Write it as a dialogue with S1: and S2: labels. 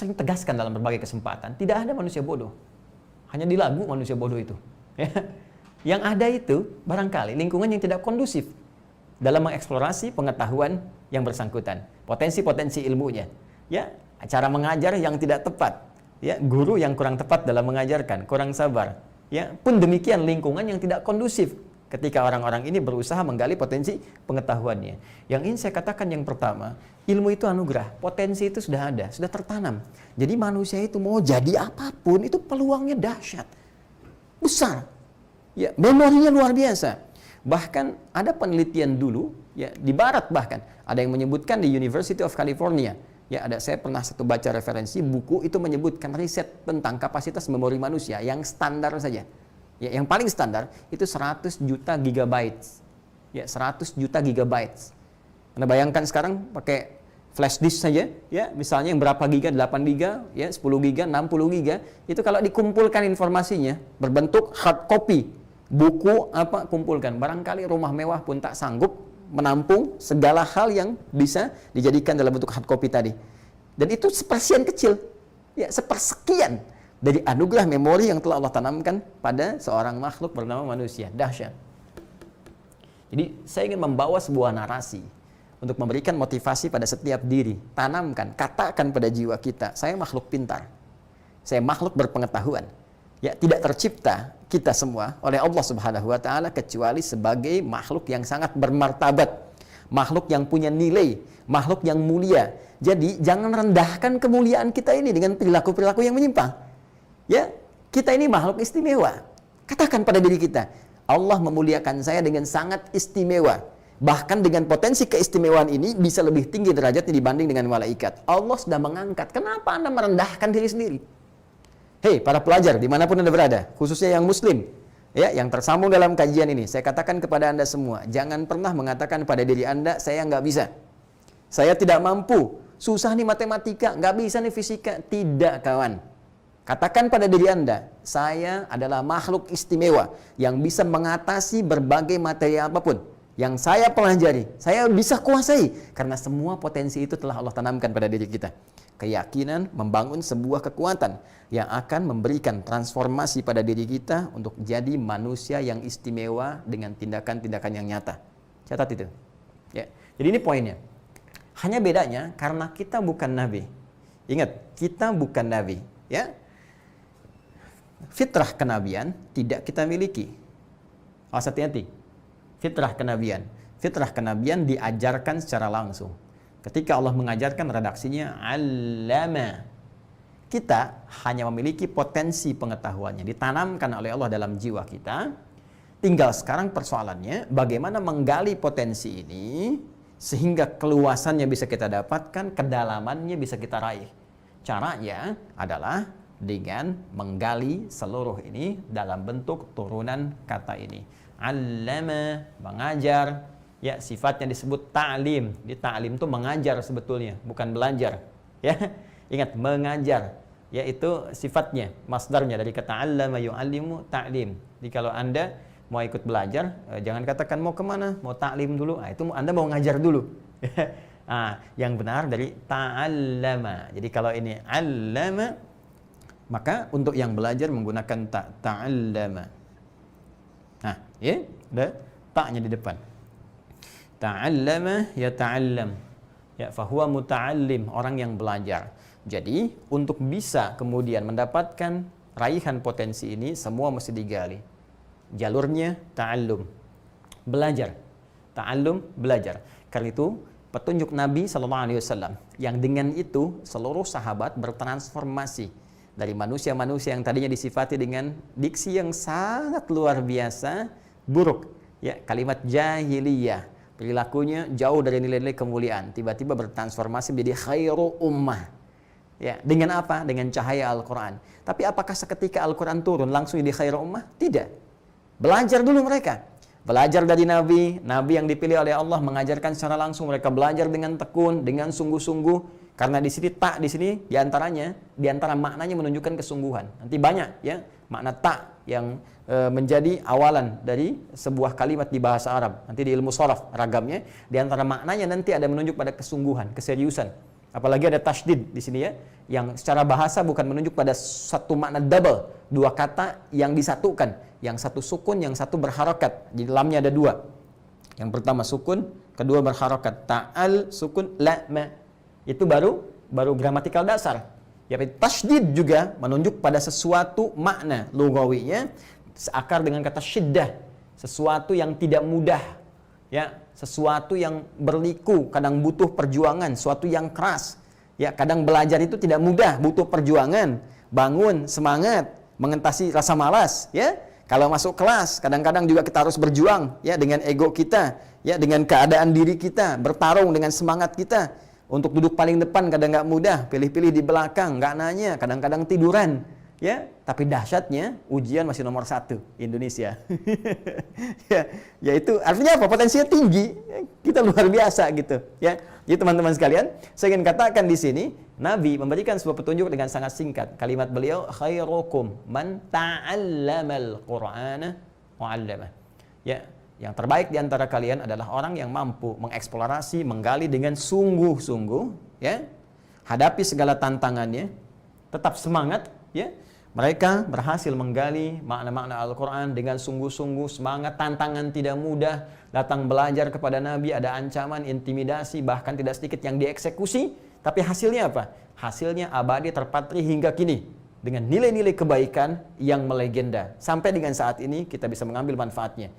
S1: sering tegaskan dalam berbagai kesempatan, tidak ada manusia bodoh. Hanya di lagu manusia bodoh itu. Yang ada itu barangkali lingkungan yang tidak kondusif dalam mengeksplorasi pengetahuan yang bersangkutan, potensi-potensi ilmunya. Ya, cara mengajar yang tidak tepat, ya, guru yang kurang tepat dalam mengajarkan, kurang sabar. Ya, pun demikian lingkungan yang tidak kondusif ketika orang-orang ini berusaha menggali potensi pengetahuannya. Yang ingin saya katakan yang pertama, ilmu itu anugerah, potensi itu sudah ada, sudah tertanam. Jadi manusia itu mau jadi apapun itu peluangnya dahsyat, besar. Ya, memorinya luar biasa. Bahkan ada penelitian dulu, ya, di barat bahkan ada yang menyebutkan di University of California. Ya, saya pernah baca referensi buku itu menyebutkan riset tentang kapasitas memori manusia yang standar saja. Ya, yang paling standar itu 100 juta gigabytes. Ya, 100 juta gigabytes. Anda bayangkan sekarang pakai flash disk saja, ya, misalnya yang berapa giga, 8 giga, ya, 10 giga, 60 giga, itu kalau dikumpulkan informasinya berbentuk hard copy, buku apa kumpulkan, barangkali rumah mewah pun tak sanggup menampung segala hal yang bisa dijadikan dalam bentuk hard copy tadi. Dan itu sepersekian kecil, ya, sepersekian dari anugerah memori yang telah Allah tanamkan pada seorang makhluk bernama manusia. Dahsyat. Jadi saya ingin membawa sebuah narasi untuk memberikan motivasi pada setiap diri. Tanamkan, katakan pada jiwa kita, saya makhluk pintar, saya makhluk berpengetahuan. Ya, tidak tercipta kita semua oleh Allah Subhanahu wa taala kecuali sebagai makhluk yang sangat bermartabat, makhluk yang punya nilai, makhluk yang mulia. Jadi jangan rendahkan kemuliaan kita ini dengan perilaku-perilaku yang menyimpang. Ya, kita ini makhluk istimewa. Katakan pada diri kita, Allah memuliakan saya dengan sangat istimewa. Bahkan dengan potensi keistimewaan ini bisa lebih tinggi derajatnya dibanding dengan malaikat. Allah sudah mengangkat. Kenapa Anda merendahkan diri sendiri? Hei, para pelajar dimanapun Anda berada, khususnya yang muslim, ya, yang tersambung dalam kajian ini, saya katakan kepada Anda semua, jangan pernah mengatakan pada diri Anda, saya nggak bisa, saya tidak mampu, susah nih matematika, nggak bisa nih fisika. Tidak, kawan. Katakan pada diri Anda, saya adalah makhluk istimewa yang bisa mengatasi berbagai materi apapun yang saya pelajari, saya bisa kuasai, karena semua potensi itu telah Allah tanamkan pada diri kita. Keyakinan membangun sebuah kekuatan yang akan memberikan transformasi pada diri kita untuk jadi manusia yang istimewa dengan tindakan-tindakan yang nyata. Catat itu. Ya. Jadi ini poinnya. Hanya bedanya karena kita bukan nabi. Ingat, kita bukan nabi. Ya. Fitrah kenabian tidak kita miliki. Awas hati-hati. Fitrah kenabian. Fitrah kenabian diajarkan secara langsung. Ketika Allah mengajarkan redaksinya allama. Kita hanya memiliki potensi pengetahuannya ditanamkan oleh Allah dalam jiwa kita. Tinggal sekarang persoalannya bagaimana menggali potensi ini sehingga keluasannya bisa kita dapatkan, kedalamannya bisa kita raih. Caranya adalah dengan menggali seluruh ini dalam bentuk turunan kata ini. Allama, mengajar. Ya, sifatnya disebut ta'lim. Di ta'lim itu mengajar sebetulnya, bukan belajar. Ya, ingat, mengajar. Yaitu sifatnya, masdarnya dari kata 'allama yu'allimu ta'lim. Jadi kalau Anda mau ikut belajar, jangan katakan mau kemana, mau ta'lim dulu. Itu Anda mau ngajar dulu. Yang benar dari ta'allama. Jadi kalau ini 'allama, maka untuk yang belajar menggunakan ta'allama. Ya, ada ta'nya di depan. Ta'allama ya ta'allam. Ya, fahuwa muta'allim, orang yang belajar. Jadi, untuk bisa kemudian mendapatkan raihan potensi ini, semua mesti digali. Jalurnya ta'allum. Belajar. Ta'allum, belajar. Karena itu, petunjuk Nabi SAW, yang dengan itu seluruh sahabat bertransformasi dari manusia-manusia yang tadinya disifati dengan diksi yang sangat luar biasa, buruk. Ya, kalimat jahiliyah. Perilakunya jauh dari nilai-nilai kemuliaan, tiba-tiba bertransformasi menjadi khairu ummah. Ya, dengan apa? Dengan cahaya Al-Quran. Tapi apakah seketika Al-Quran turun langsung jadi khairu ummah? Tidak. Belajar dulu mereka. Belajar dari Nabi yang dipilih oleh Allah mengajarkan secara langsung. Mereka belajar dengan tekun, dengan sungguh-sungguh. Karena di sini tak di sini diantara maknanya menunjukkan kesungguhan. Nanti banyak ya makna tak yang menjadi awalan dari sebuah kalimat di bahasa Arab. Nanti di ilmu sharaf ragamnya, di antara maknanya nanti ada menunjuk pada kesungguhan, keseriusan. Apalagi ada tasydid di sini ya, yang secara bahasa bukan menunjuk pada satu makna double, dua kata yang disatukan, yang satu sukun, yang satu berharokat. Di dalamnya ada dua. Yang pertama sukun, kedua berharokat. Ta'al sukun, la ma. Itu baru gramatikal dasar. Ya, tasydid juga menunjuk pada sesuatu makna lugawinya seakar dengan kata syiddah, sesuatu yang tidak mudah. Ya, sesuatu yang berliku, kadang butuh perjuangan, sesuatu yang keras. Ya, kadang belajar itu tidak mudah, butuh perjuangan, bangun, semangat, mengentasi rasa malas, ya. Kalau masuk kelas, kadang-kadang juga kita harus berjuang, ya, dengan ego kita, ya, dengan keadaan diri kita, bertarung dengan semangat kita. Untuk duduk paling depan kadang nggak mudah, pilih-pilih di belakang, nggak nanya, kadang-kadang tiduran. Ya, tapi dahsyatnya ujian masih nomor 1 Indonesia. Ya itu artinya apa? Potensinya tinggi. Kita luar biasa gitu. Ya, jadi teman-teman sekalian, saya ingin katakan di sini, Nabi memberikan sebuah petunjuk dengan sangat singkat. Kalimat beliau, khairukum man ta'allamal Qur'ana wa 'allamah. Ya, yang terbaik di antara kalian adalah orang yang mampu mengeksplorasi, menggali dengan sungguh-sungguh, ya. Hadapi segala tantangannya, tetap semangat, ya. Mereka berhasil menggali makna-makna Al-Quran dengan sungguh-sungguh, semangat, tantangan tidak mudah, datang belajar kepada Nabi, ada ancaman, intimidasi, bahkan tidak sedikit yang dieksekusi, tapi hasilnya apa? Hasilnya abadi terpatri hingga kini, dengan nilai-nilai kebaikan yang melegenda. Sampai dengan saat ini kita bisa mengambil manfaatnya.